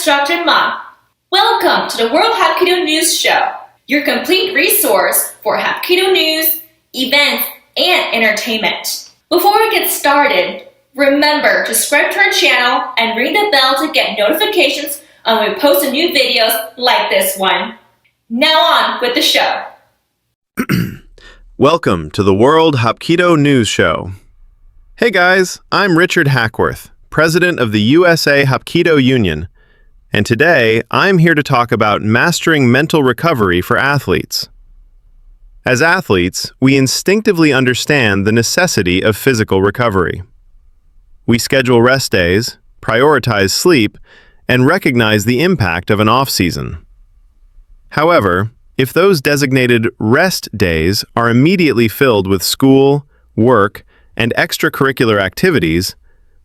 Instructor Ma. Welcome to the World Hapkido News Show, your complete resource for Hapkido news, events, and entertainment. Before we get started, remember to subscribe to our channel and ring the bell to get notifications when we post new videos like this one. Now on with the show. Welcome to the World Hapkido News Show. Hey guys, I'm Richard Hackworth, President of the USA Hapkido Union, and today I'm here to talk about mastering mental recovery for athletes. As athletes, we instinctively understand the necessity of physical recovery. We schedule rest days, prioritize sleep, and recognize the impact of an off-season. However, if those designated rest days are immediately filled with school, work, and extracurricular activities,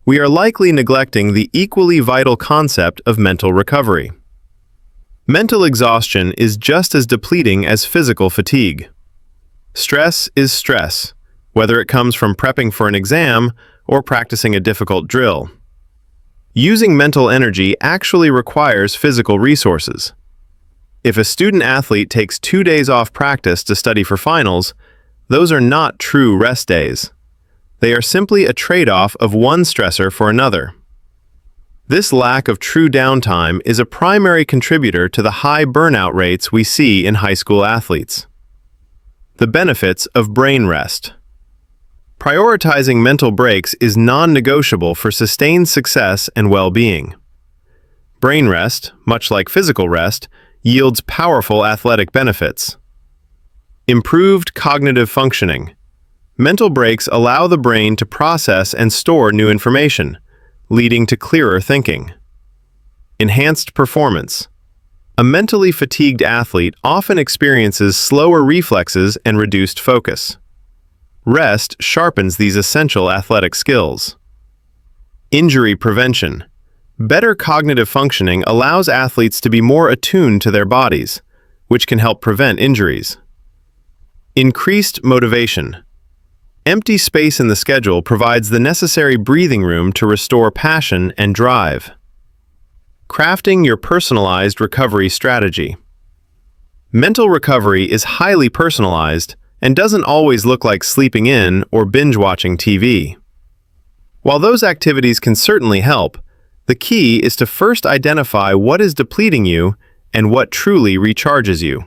we are likely neglecting the equally vital concept of mental recovery. Mental exhaustion is just as depleting as physical fatigue. Stress is stress, whether it comes from prepping for an exam or practicing a difficult drill. Using mental energy actually requires physical resources. If a student-athlete takes 2 days off practice to study for finals, those are not true rest days. They are simply a trade-off of one stressor for another. This lack of true downtime is a primary contributor to the high burnout rates we see in high school athletes. The benefits of brain rest. Prioritizing mental breaks is non-negotiable for sustained success and well-being. Brain rest, much like physical rest, yields powerful athletic benefits. Improved cognitive functioning. Mental breaks allow the brain to process and store new information, leading to clearer thinking. Enhanced performance. A mentally fatigued athlete often experiences slower reflexes and reduced focus. Rest sharpens these essential athletic skills. Injury prevention. Better cognitive functioning allows athletes to be more attuned to their bodies, which can help prevent injuries. Increased motivation. Empty space in the schedule provides the necessary breathing room to restore passion and drive. Crafting your personalized recovery strategy. Mental recovery is highly personalized and doesn't always look like sleeping in or binge-watching TV. While those activities can certainly help, the key is to first identify what is depleting you and what truly recharges you.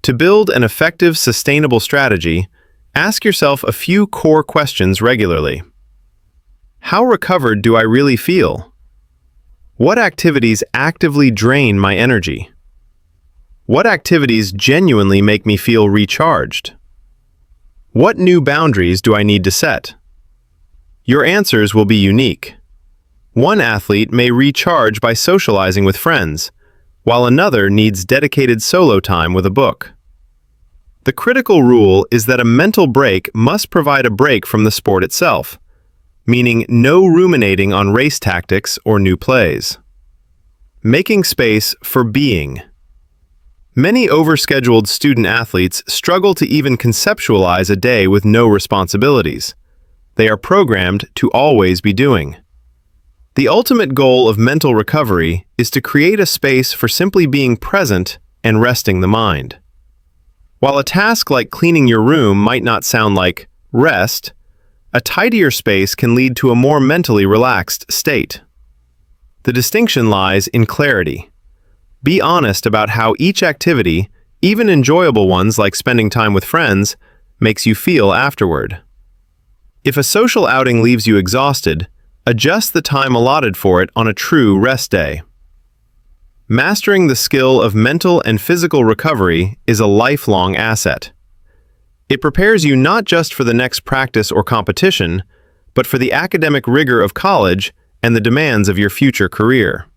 To build an effective, sustainable strategy, ask yourself a few core questions regularly. How recovered do I really feel? What activities actively drain my energy? What activities genuinely make me feel recharged? What new boundaries do I need to set? Your answers will be unique. One athlete may recharge by socializing with friends, while another needs dedicated solo time with a book. The critical rule is that a mental break must provide a break from the sport itself, meaning no ruminating on race tactics or new plays. Making space for being. Many overscheduled student athletes struggle to even conceptualize a day with no responsibilities. They are programmed to always be doing. The ultimate goal of mental recovery is to create a space for simply being present and resting the mind. While a task like cleaning your room might not sound like rest, a tidier space can lead to a more mentally relaxed state. The distinction lies in clarity. Be honest about how each activity, even enjoyable ones like spending time with friends, makes you feel afterward. If a social outing leaves you exhausted, adjust the time allotted for it on a true rest day. Mastering the skill of mental and physical recovery is a lifelong asset. It prepares you not just for the next practice or competition, but for the academic rigor of college and the demands of your future career.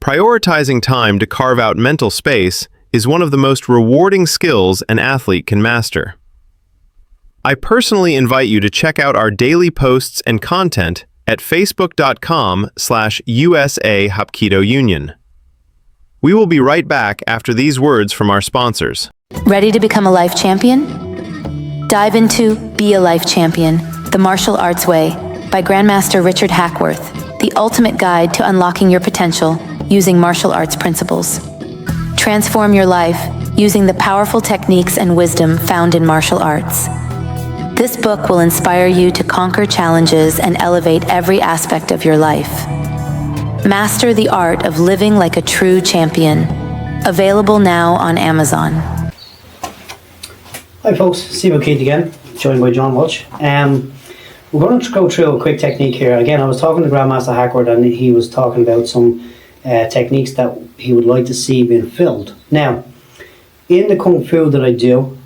Prioritizing time to carve out mental space is one of the most rewarding skills an athlete can master. I personally invite you to check out our daily posts and content at facebook.com/USA Hapkido Union. We will be right back after these words from our sponsors. Ready to become a life champion? Dive into Be a Life Champion, The Martial Arts Way by Grandmaster Richard Hackworth, the ultimate guide to unlocking your potential using martial arts principles. Transform your life using the powerful techniques and wisdom found in martial arts. This book will inspire you to conquer challenges and elevate every aspect of your life. Master the art of living like a true champion. Available now on Amazon. Hi folks, Steve O'Keefe again, joined by John Walsh. We're going to go through a quick technique here. Again, I was talking to Grandmaster Hackworth and he was talking about some techniques that he would like to see being filmed. Now, in the Kung Fu that I do,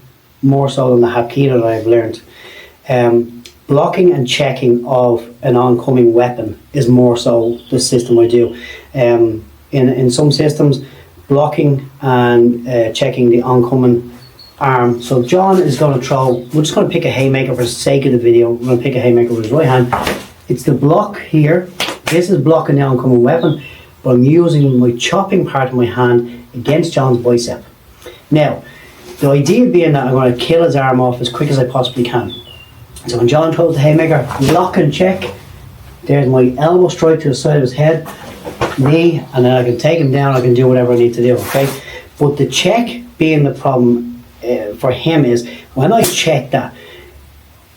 more so than the Hapkido that I've learned, blocking and checking of an oncoming weapon is more so the system I do. In some systems, blocking and checking the oncoming arm. So John is going to throw, we're just going to pick a haymaker for the sake of the video. We're going to pick a haymaker with his right hand. It's the block here. This is blocking the oncoming weapon, but I'm using my chopping part of my hand against John's bicep. Now, the idea being that I'm going to kill his arm off as quick as I possibly can. So when John throws the haymaker, lock and check. There's my elbow strike to the side of his head, knee, and then I can take him down. I can do whatever I need to do, okay? But the check being the problem for him is when I check that,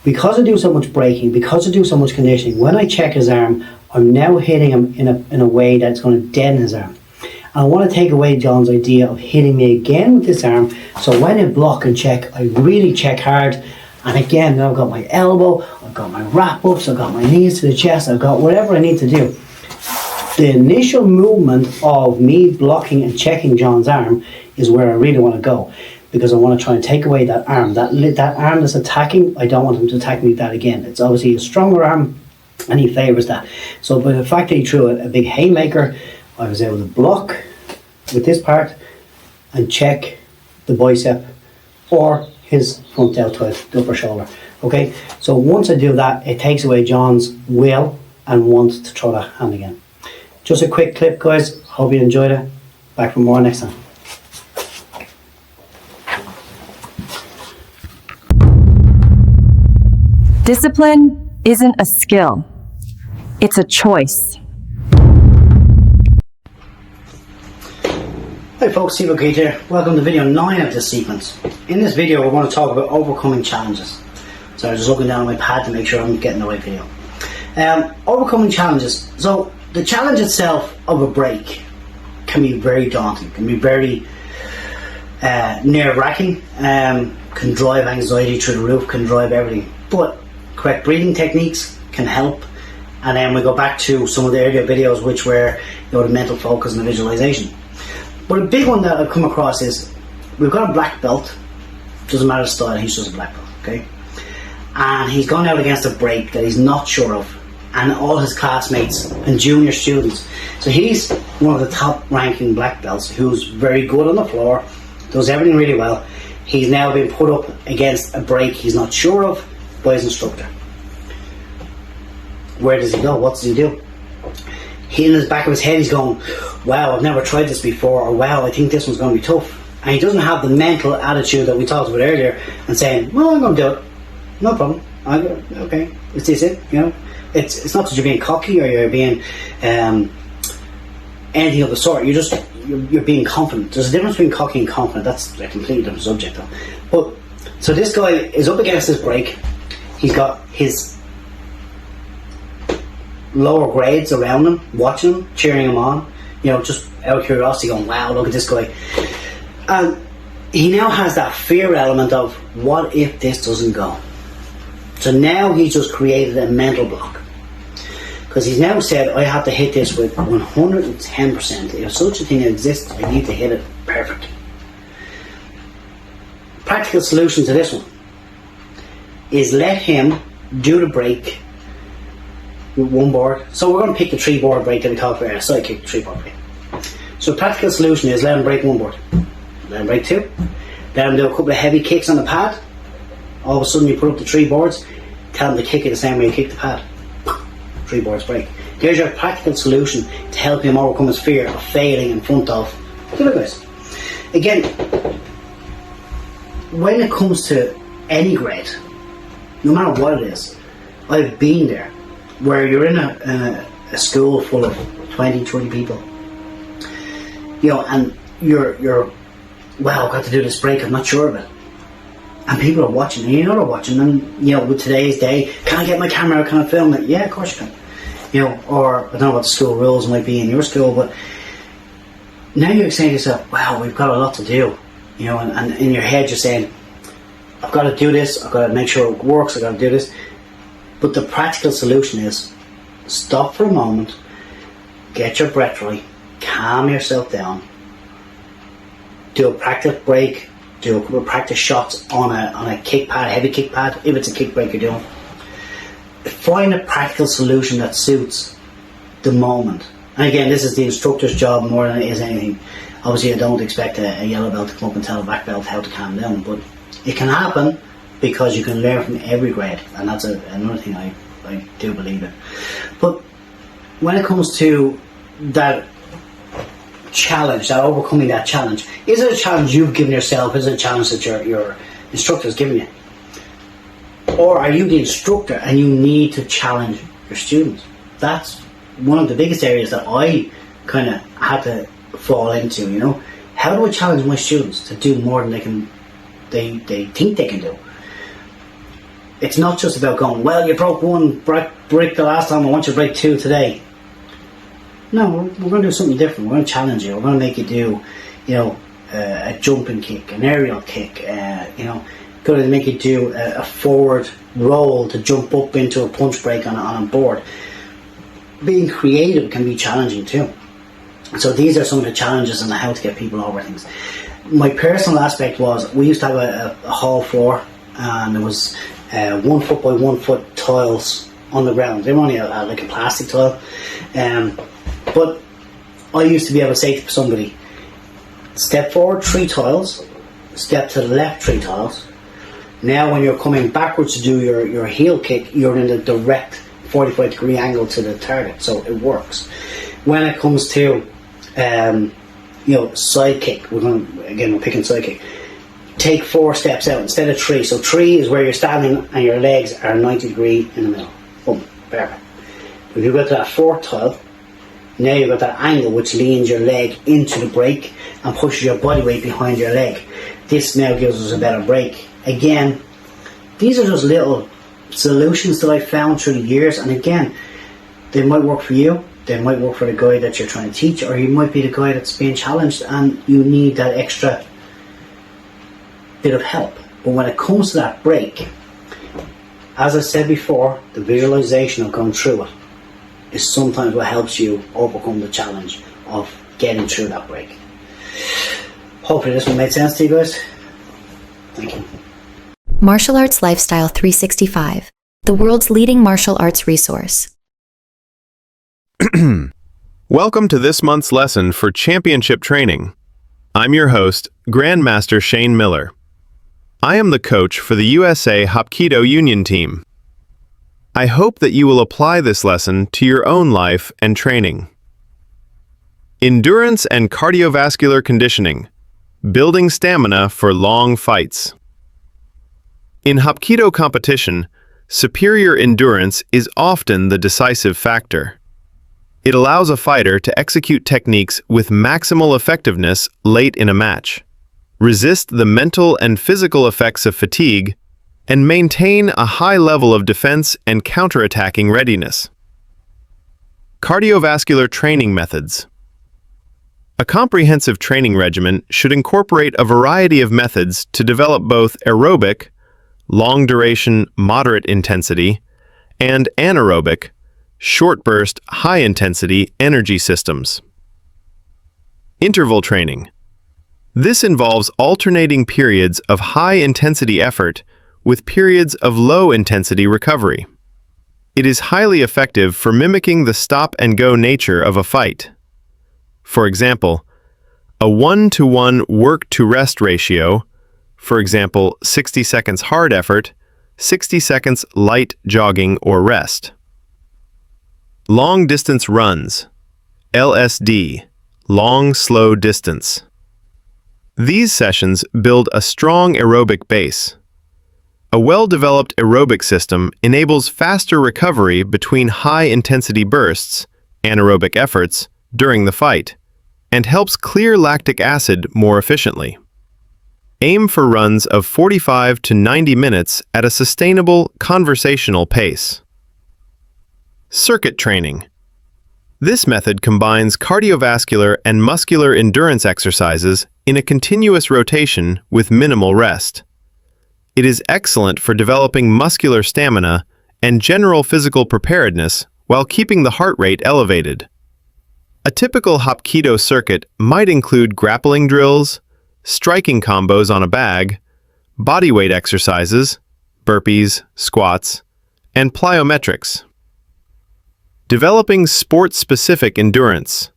because I do so much braking, because I do so much conditioning, when I check his arm, I'm now hitting him in a way that's going to deaden his arm. And I want to take away John's idea of hitting me again with this arm. So when I block and check, I really check hard. And again, I've got my elbow, I've got my wrap-ups, I've got my knees to the chest, I've got whatever I need to do. The initial movement of me blocking and checking John's arm is where I really want to go, because I want to try and take away that arm. That arm that's attacking, I don't want him to attack me with that again. It's obviously a stronger arm, and he favours that. So by the fact that he threw a big haymaker, I was able to block with this part and check the bicep or his front deltoid, the upper shoulder. Okay, so once I do that, it takes away John's will and want to throw that hand again. Just a quick clip, guys. Hope you enjoyed it. Back for more next time. Discipline isn't a skill, it's a choice. Hi folks, Steve O'Keefe here. Welcome to video 9 of this sequence. In this video we're going to talk about overcoming challenges. So I'm just looking down at my pad to make sure I'm getting the right video. Overcoming challenges. So the challenge itself of a break can be very daunting, can be very nerve-wracking, can drive anxiety through the roof, can drive everything. But correct breathing techniques can help. And then we go back to some of the earlier videos which were the mental focus and the visualization. But a big one that I've come across is, we've got a black belt, doesn't matter the style, he's just a black belt, okay? And he's gone out against a break that he's not sure of, and all his classmates and junior students. So he's one of the top ranking black belts who's very good on the floor, does everything really well. He's now been put up against a break he's not sure of by his instructor. Where does he go? What does he do? He, in the back of his head, he's going, wow, I've never tried this before, or wow, I think this one's going to be tough. And he doesn't have the mental attitude that we talked about earlier and saying, well, I'm going to do it, no problem, okay, is this it, you know? It's not that you're being cocky or you're being anything of the sort, you're being confident. There's a difference between cocky and confident. That's a completely different subject though. But, so this guy is up against this break, he's got his lower grades around him, watching him, cheering him on, you know, just out of curiosity going, wow, look at this guy. And he now has that fear element of, what if this doesn't go? So now he's just created a mental block. Because he's now said, I have to hit this with 110%. If such a thing exists, I need to hit it perfect. Practical solution to this one is let him do the break with one board. So we're going to pick the 3-board break that we talked about earlier. So I kick the 3-board break. So practical solution is let him break one board. Let him break 2. Let him do a couple of heavy kicks on the pad. All of a sudden you put up the 3 boards. Tell him to kick it the same way you kick the pad. 3 boards break. There's your practical solution to help him overcome his fear of failing in front of the other guys. Again, when it comes to any grade, no matter what it is, I've been there, where you're in a school full of 20, 30 people, and you're, wow, I've got to do this break, I'm not sure of it. And people are watching, and they're watching, and with today's day, can I get my camera out, can I film it? Yeah, of course you can. Or I don't know what the school rules might be in your school, but now you're saying to yourself, wow, we've got a lot to do. And in your head you're saying, I've got to do this, I've got to make sure it works, I've got to do this. But the practical solution is, stop for a moment, get your breath right, calm yourself down, do a practice break, do a couple of practice shots on a kick pad, heavy kick pad, if it's a kick break you're doing. Find a practical solution that suits the moment. And again, this is the instructor's job more than it is anything. Obviously, I don't expect a yellow belt to come up and tell a black belt how to calm down, but it can happen because you can learn from every grade, and that's another thing I do believe in. But when it comes to that challenge, that overcoming that challenge, is it a challenge you've given yourself? Is it a challenge that your instructor has given you? Or are you the instructor and you need to challenge your students? That's one of the biggest areas that I kind of had to fall into. How do I challenge my students to do more than they think they can do? It's not just about going, well, you broke one brick the last time, I want you to break two today. No, we're going to do something different. We're going to challenge you. We're going to make you do, a jumping kick, an aerial kick, going to make you do a forward roll to jump up into a punch break on a board. Being creative can be challenging too. So these are some of the challenges and how to get people over things. My personal aspect was, we used to have a hall floor, and there was 1 foot by 1 foot tiles on the ground. They were only like a plastic tile. But I used to be able to say to somebody, step forward 3 tiles, step to the left 3 tiles. Now when you're coming backwards to do your heel kick, you're in a direct 45-degree angle to the target, so it works. When it comes to side kick, we're picking side kick. Take 4 steps out instead of 3. So 3 is where you're standing and your legs are 90 degree in the middle. Boom, perfect. If you go to that 4th tile, now you've got that angle which leans your leg into the break and pushes your body weight behind your leg. This now gives us a better break. Again, these are just little solutions that I found through the years, and again, they might work for you, they might work for the guy that you're trying to teach, or you might be the guy that's being challenged and you need that extra bit of help. But when it comes to that break, as I said before, the visualization of going through it is sometimes what helps you overcome the challenge of getting through that break. Hopefully this one made sense to you guys. Thank you. Martial Arts Lifestyle 365, the world's leading martial arts resource. Welcome to this month's lesson for Championship Training. I'm your host, Grandmaster Shane Miller. I am the coach for the USA Hapkido Union team. I hope that you will apply this lesson to your own life and training. Endurance and cardiovascular conditioning, building stamina for long fights. In Hapkido competition, superior endurance is often the decisive factor. It allows a fighter to execute techniques with maximal effectiveness late in a match, resist the mental and physical effects of fatigue, and maintain a high level of defense and counterattacking readiness. Cardiovascular training methods. A comprehensive training regimen should incorporate a variety of methods to develop both aerobic, long-duration, moderate-intensity, and anaerobic, short-burst, high-intensity energy systems. Interval training. This involves alternating periods of high-intensity effort with periods of low-intensity recovery. It is highly effective for mimicking the stop-and-go nature of a fight. For example, a 1-to-1 work-to-rest ratio, for example, 60 seconds hard effort, 60 seconds light jogging or rest. Long-distance runs, LSD, long slow distance. These sessions build a strong aerobic base. A well-developed aerobic system enables faster recovery between high-intensity bursts, anaerobic efforts, during the fight, and helps clear lactic acid more efficiently. Aim for runs of 45 to 90 minutes at a sustainable, conversational pace. Circuit training. This method combines cardiovascular and muscular endurance exercises in a continuous rotation with minimal rest. It is excellent for developing muscular stamina and general physical preparedness while keeping the heart rate elevated. A typical Hapkido circuit might include grappling drills, striking combos on a bag, bodyweight exercises, burpees, squats, and plyometrics. Developing sport-specific endurance.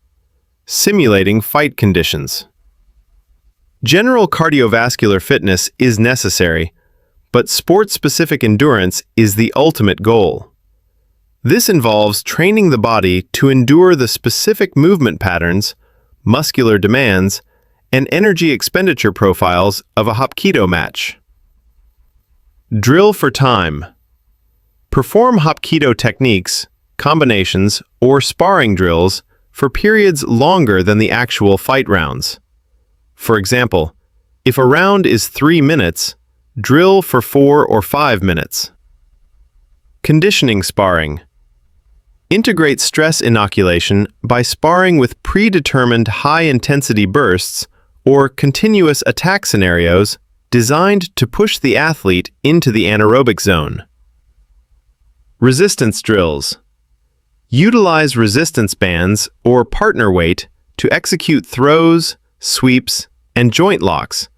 Simulating fight conditions. General cardiovascular fitness is necessary, but sport-specific endurance is the ultimate goal. This involves training the body to endure the specific movement patterns, muscular demands, and energy expenditure profiles of a Hapkido match. Drill for time. Perform Hapkido techniques, combinations, or sparring drills for periods longer than the actual fight rounds. For example, if a round is 3 minutes, drill for 4 or 5 minutes. Conditioning sparring. Integrate stress inoculation by sparring with predetermined high-intensity bursts or continuous attack scenarios designed to push the athlete into the anaerobic zone. Resistance drills. Utilize resistance bands or partner weight to execute throws, sweeps, and joint locks,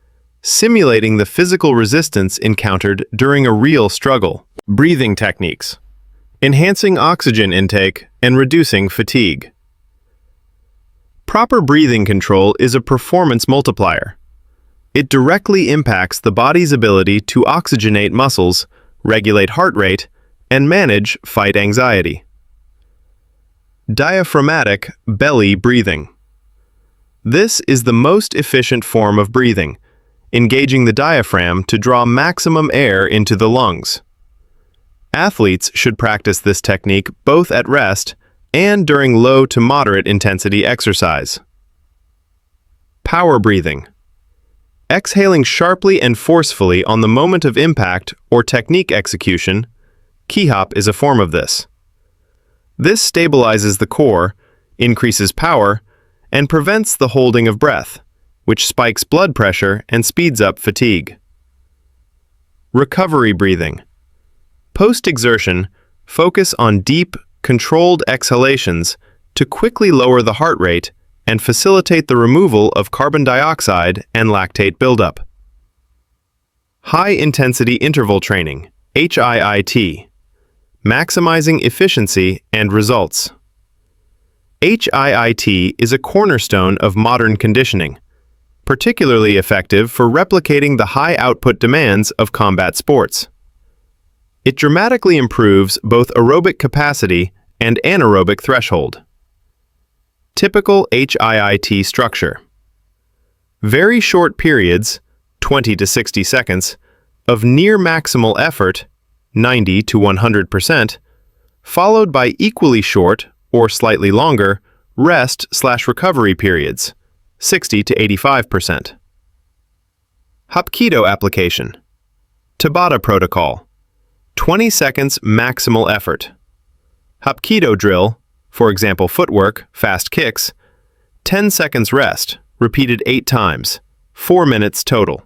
simulating the physical resistance encountered during a real struggle. Breathing techniques. Enhancing oxygen intake and reducing fatigue. Proper breathing control is a performance multiplier. It directly impacts the body's ability to oxygenate muscles, regulate heart rate, and manage fight anxiety. Diaphragmatic belly breathing. This is the most efficient form of breathing, engaging the diaphragm to draw maximum air into the lungs. Athletes should practice this technique both at rest and during low to moderate intensity exercise. Power breathing. Exhaling sharply and forcefully on the moment of impact or technique execution, key hop is a form of this. This stabilizes the core, increases power, and prevents the holding of breath, which spikes blood pressure and speeds up fatigue. Recovery breathing. Post-exertion, focus on deep, controlled exhalations to quickly lower the heart rate and facilitate the removal of carbon dioxide and lactate buildup. High-intensity interval training, HIIT. Maximizing efficiency and results. HIIT is a cornerstone of modern conditioning, particularly effective for replicating the high output demands of combat sports. It dramatically improves both aerobic capacity and anaerobic threshold. Typical HIIT structure. Very short periods, 20 to 60 seconds, of near maximal effort, 90 to 100%, followed by equally short or slightly longer rest/recovery periods, 60 to 85%. Hapkido application. Tabata protocol. 20 seconds maximal effort. Hapkido drill, for example footwork, fast kicks, 10 seconds rest, repeated 8 times, 4 minutes total.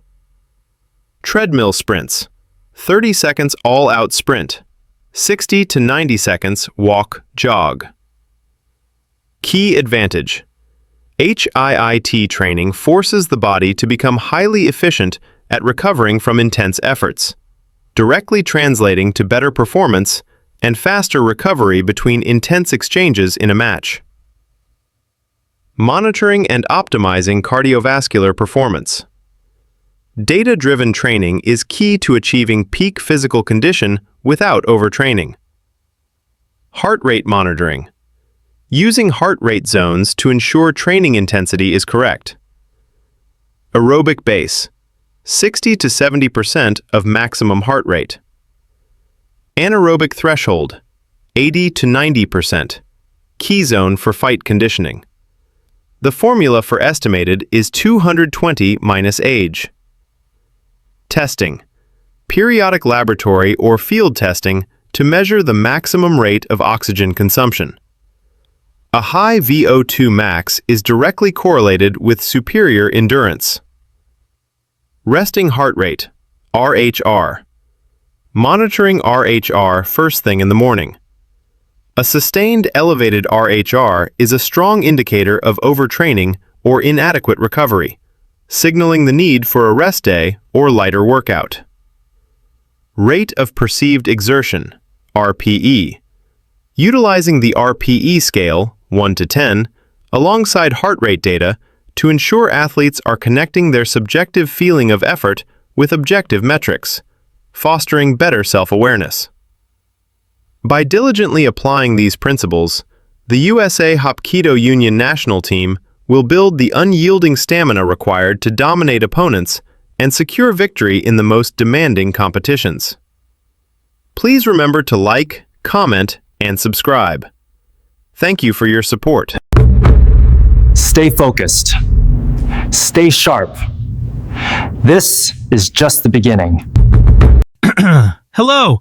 Treadmill sprints. 30 seconds all-out sprint, 60 to 90 seconds walk, jog. Key advantage. HIIT training forces the body to become highly efficient at recovering from intense efforts, directly translating to better performance and faster recovery between intense exchanges in a match. Monitoring and optimizing cardiovascular performance. Data-driven training is key to achieving peak physical condition without overtraining. Heart rate monitoring. Using heart rate zones to ensure training intensity is correct. Aerobic base. 60 to 70% of maximum heart rate. Anaerobic threshold. 80 to 90%. Key zone for fight conditioning. The formula for estimated is 220 minus age. Testing. Periodic laboratory or field testing to measure the maximum rate of oxygen consumption. A high VO2 max is directly correlated with superior endurance. Resting heart rate, RHR. Monitoring RHR first thing in the morning. A sustained elevated RHR is a strong indicator of overtraining or inadequate recovery, signaling the need for a rest day or lighter workout. Rate of perceived exertion, RPE. Utilizing the RPE scale, 1 to 10, alongside heart rate data to ensure athletes are connecting their subjective feeling of effort with objective metrics, fostering better self-awareness. By diligently applying these principles, the USA Hapkido Union national team will build the unyielding stamina required to dominate opponents and secure victory in the most demanding competitions. Please remember to like, comment, and subscribe. Thank you for your support. Stay focused. Stay sharp. This is just the beginning. Hello,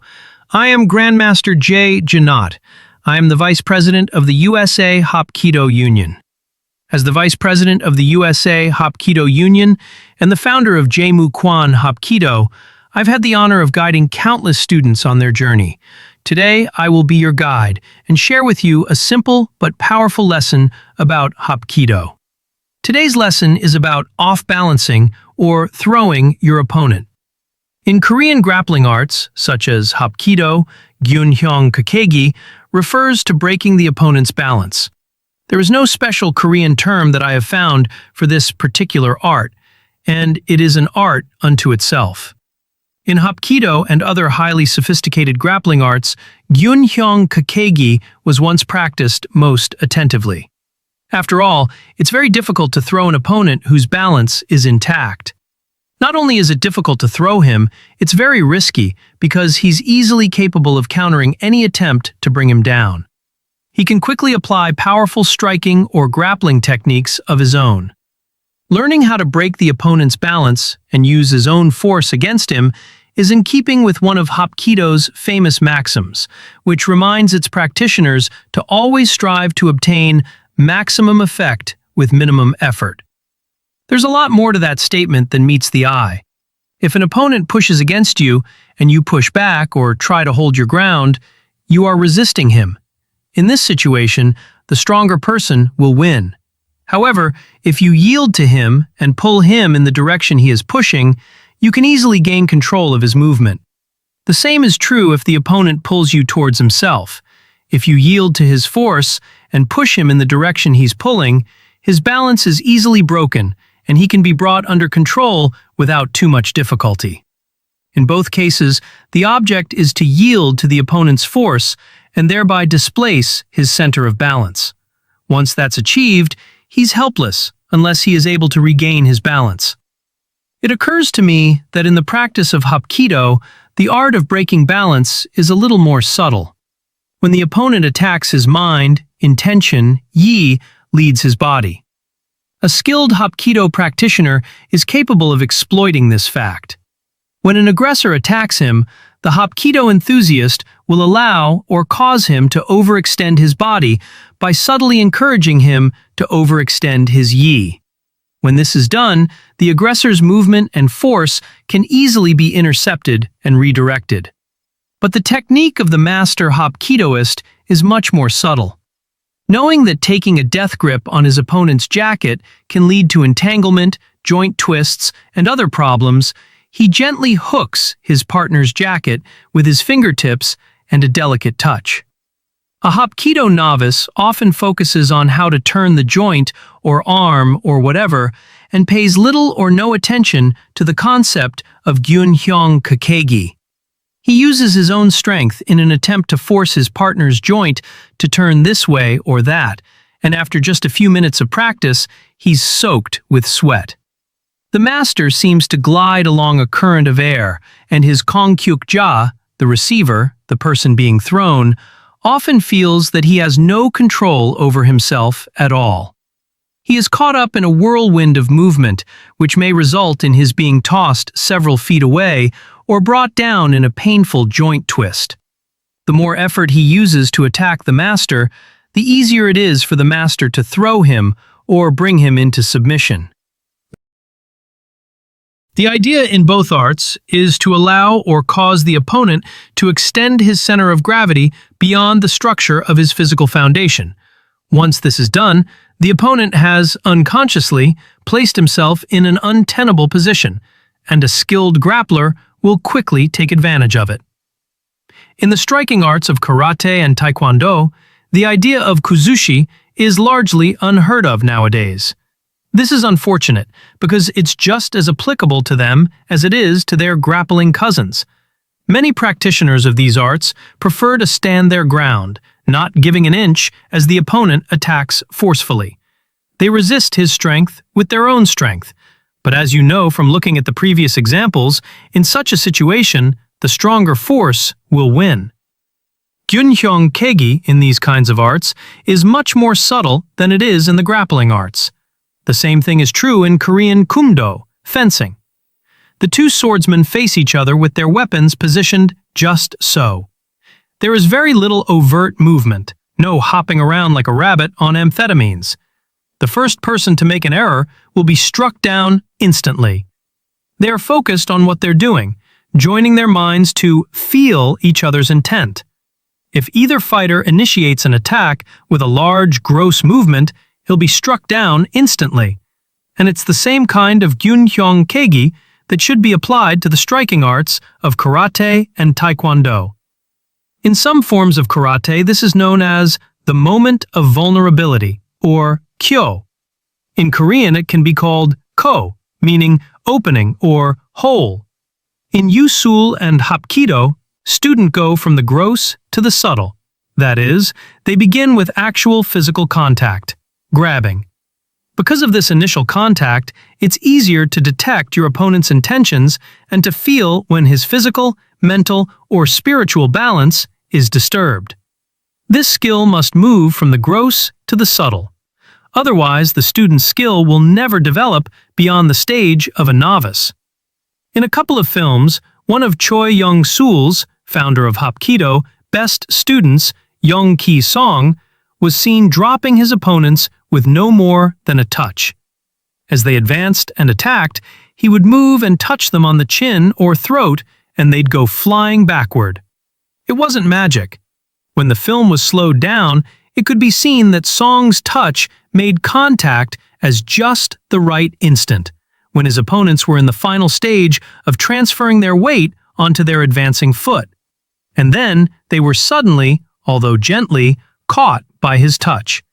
I am Grandmaster Jay Janot. I am the Vice President of the USA Hapkido Union. As the Vice President of the USA Hapkido Union and the founder of Jaemu Kwan Hapkido, I've had the honor of guiding countless students on their journey. Today, I will be your guide and share with you a simple but powerful lesson about Hapkido. Today's lesson is about off-balancing or throwing your opponent. In Korean grappling arts, such as Hapkido, Gyunhyong Kakegi, refers to breaking the opponent's balance. There is no special Korean term that I have found for this particular art, and it is an art unto itself. In Hapkido and other highly sophisticated grappling arts, Gyunhyong Kakegi was once practiced most attentively. After all, it's very difficult to throw an opponent whose balance is intact. Not only is it difficult to throw him, it's very risky because he's easily capable of countering any attempt to bring him down. He can quickly apply powerful striking or grappling techniques of his own. Learning how to break the opponent's balance and use his own force against him is in keeping with one of Hapkido's famous maxims, which reminds its practitioners to always strive to obtain maximum effect with minimum effort. There's a lot more to that statement than meets the eye. If an opponent pushes against you and you push back or try to hold your ground, you are resisting him. In this situation, the stronger person will win. However, if you yield to him and pull him in the direction he is pushing, you can easily gain control of his movement. The same is true if the opponent pulls you towards himself. If you yield to his force and push him in the direction he's pulling, his balance is easily broken and he can be brought under control without too much difficulty. In both cases, the object is to yield to the opponent's force and thereby displace his center of balance. Once that's achieved, he's helpless unless he is able to regain his balance. It occurs to me that in the practice of Hapkido, the art of breaking balance is a little more subtle. When the opponent attacks his mind, intention, yi leads his body. A skilled Hapkido practitioner is capable of exploiting this fact. When an aggressor attacks him, the Hapkido enthusiast will allow or cause him to overextend his body by subtly encouraging him to overextend his yi. When this is done, the aggressor's movement and force can easily be intercepted and redirected. But the technique of the master Hapkidoist is much more subtle. Knowing that taking a death grip on his opponent's jacket can lead to entanglement, joint twists, and other problems, he gently hooks his partner's jacket with his fingertips and a delicate touch. A Hapkido novice often focuses on how to turn the joint or arm or whatever and pays little or no attention to the concept of Gyunhyong Kakegi. He uses his own strength in an attempt to force his partner's joint to turn this way or that, and after just a few minutes of practice, he's soaked with sweat. The master seems to glide along a current of air, and his Kongkyuk-ja, the receiver, the person being thrown, often feels that he has no control over himself at all. He is caught up in a whirlwind of movement, which may result in his being tossed several feet away or brought down in a painful joint twist. The more effort he uses to attack the master, the easier it is for the master to throw him or bring him into submission. The idea in both arts is to allow or cause the opponent to extend his center of gravity beyond the structure of his physical foundation. Once this is done, the opponent has, unconsciously, placed himself in an untenable position, and a skilled grappler will quickly take advantage of it. In the striking arts of karate and taekwondo, the idea of kuzushi is largely unheard of nowadays. This is unfortunate because it's just as applicable to them as it is to their grappling cousins. Many practitioners of these arts prefer to stand their ground, not giving an inch as the opponent attacks forcefully. They resist his strength with their own strength, but as you know from looking at the previous examples, in such a situation, the stronger force will win. Gyunhyong Keigi in these kinds of arts is much more subtle than it is in the grappling arts. The same thing is true in Korean kumdo, fencing. The two swordsmen face each other with their weapons positioned just so. There is very little overt movement, no hopping around like a rabbit on amphetamines. The first person to make an error will be struck down instantly. They are focused on what they're doing, joining their minds to feel each other's intent. If either fighter initiates an attack with a large, gross movement, he'll be struck down instantly. And it's the same kind of Gyunhyong Keigi that should be applied to the striking arts of karate and taekwondo. In some forms of karate, this is known as the moment of vulnerability, or kyo. In Korean, it can be called ko, meaning opening or hole. In Usul and Hapkido, students go from the gross to the subtle. That is, they begin with actual physical contact, grabbing. Because of this initial contact, it's easier to detect your opponent's intentions and to feel when his physical, mental, or spiritual balance is disturbed. This skill must move from the gross to the subtle. Otherwise, the student's skill will never develop beyond the stage of a novice. In a couple of films, one of Choi Young-sul's, founder of Hapkido, best students, Young Ki-song, was seen dropping his opponents with no more than a touch. As they advanced and attacked, he would move and touch them on the chin or throat, and they'd go flying backward. It wasn't magic. When the film was slowed down, it could be seen that Song's touch made contact as just the right instant, when his opponents were in the final stage of transferring their weight onto their advancing foot. And then they were suddenly, although gently, caught by his touch.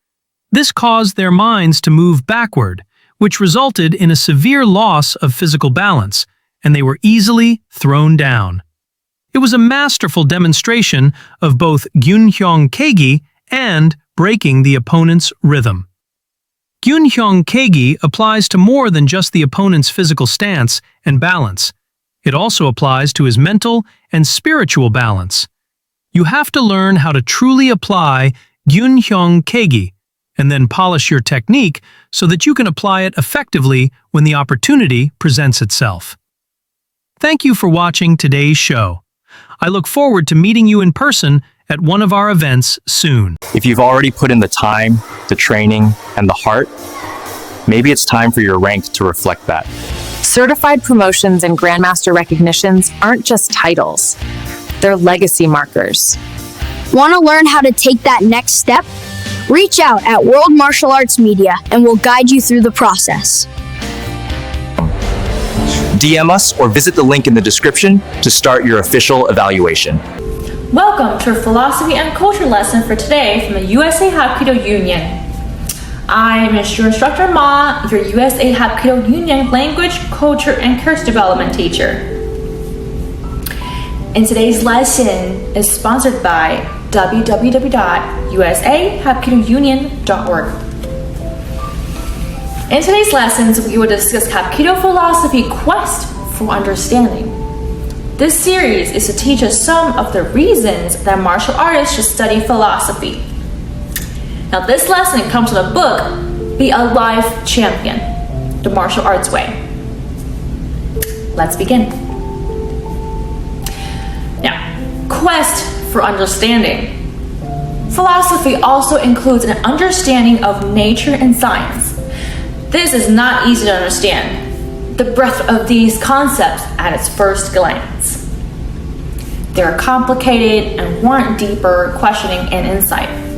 This caused their minds to move backward, which resulted in a severe loss of physical balance, and they were easily thrown down. It was a masterful demonstration of both Gyunhyong Keigi and breaking the opponent's rhythm. Gyunhyong Keigi applies to more than just the opponent's physical stance and balance. It also applies to his mental and spiritual balance. You have to learn how to truly apply Gyunhyong Keigi and then polish your technique so that you can apply it effectively when the opportunity presents itself. Thank you for watching today's show. I look forward to meeting you in person at one of our events soon. If you've already put in the time, the training, and the heart, maybe it's time for your rank to reflect that. Certified promotions and Grandmaster recognitions aren't just titles. They're legacy markers. Want to learn how to take that next step? Reach out at World Martial Arts Media and we'll guide you through the process. DM us or visit the link in the description to start your official evaluation. Welcome to our philosophy and culture lesson for today from the USA Hapkido Union. I'm your instructor Ma, your USA Hapkido Union language, culture, and course development teacher. And today's lesson is sponsored by www.usahapkidounion.org. In today's lessons, we will discuss Hapkido philosophy quest for understanding. This series is to teach us some of the reasons that martial artists should study philosophy. Now, this lesson comes from the book be a life champion the martial arts way. Let's begin. Now, quest for understanding. Philosophy also includes an understanding of nature and science. This is not easy to understand, the breadth of these concepts at its first glance. They're complicated and warrant deeper questioning and insight.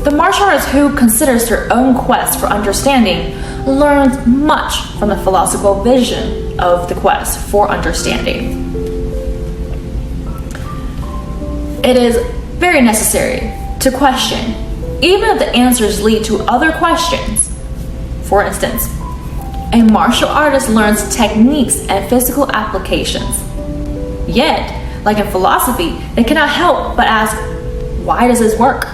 The martial artist who considers their own quest for understanding learns much from the philosophical vision of the quest for understanding. It is very necessary to question, even if the answers lead to other questions. For instance, a martial artist learns techniques and physical applications. Yet, like in philosophy, they cannot help but ask, why does this work?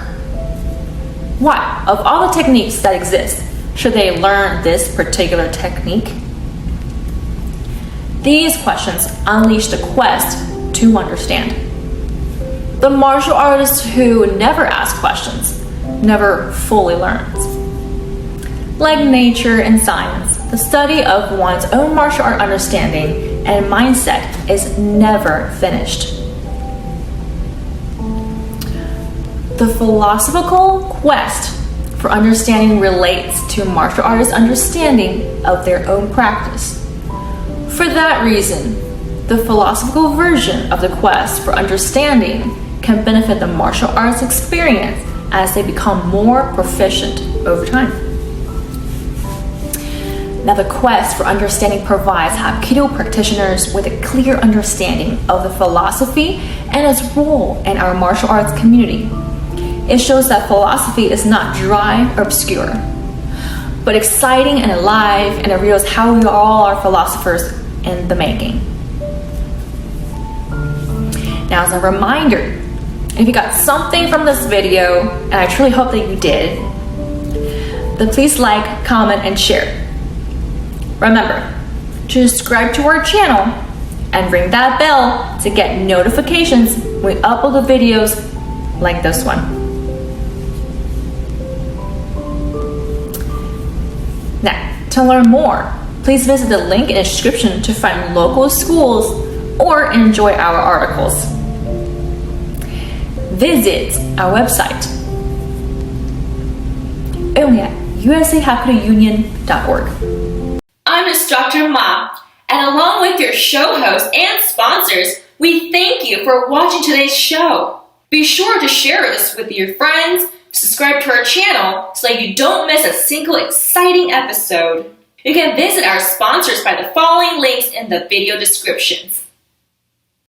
Why, of all the techniques that exist, should they learn this particular technique? These questions unleash the quest to understand. The martial artist who never asks questions never fully learns. Like nature and science, the study of one's own martial art understanding and mindset is never finished. The philosophical quest for understanding relates to martial artists' understanding of their own practice. For that reason, the philosophical version of the quest for understanding can benefit the martial arts experience as they become more proficient over time. Now, the quest for understanding provides Hapkido practitioners with a clear understanding of the philosophy and its role in our martial arts community. It shows that philosophy is not dry or obscure, but exciting and alive, and it reveals how we all are philosophers in the making. Now, as a reminder, if you got something from this video, and I truly hope that you did, then please like, comment, and share. Remember to subscribe to our channel and ring that bell to get notifications when we upload the videos like this one. Now, to learn more, please visit the link in the description to find local schools or enjoy our articles. Visit our website only at usahapkidounion.org. I'm Instructor Ma, and along with your show hosts and sponsors, we thank you for watching today's show. Be sure to share this with your friends, subscribe to our channel so that you don't miss a single exciting episode. You can visit our sponsors by the following links in the video descriptions.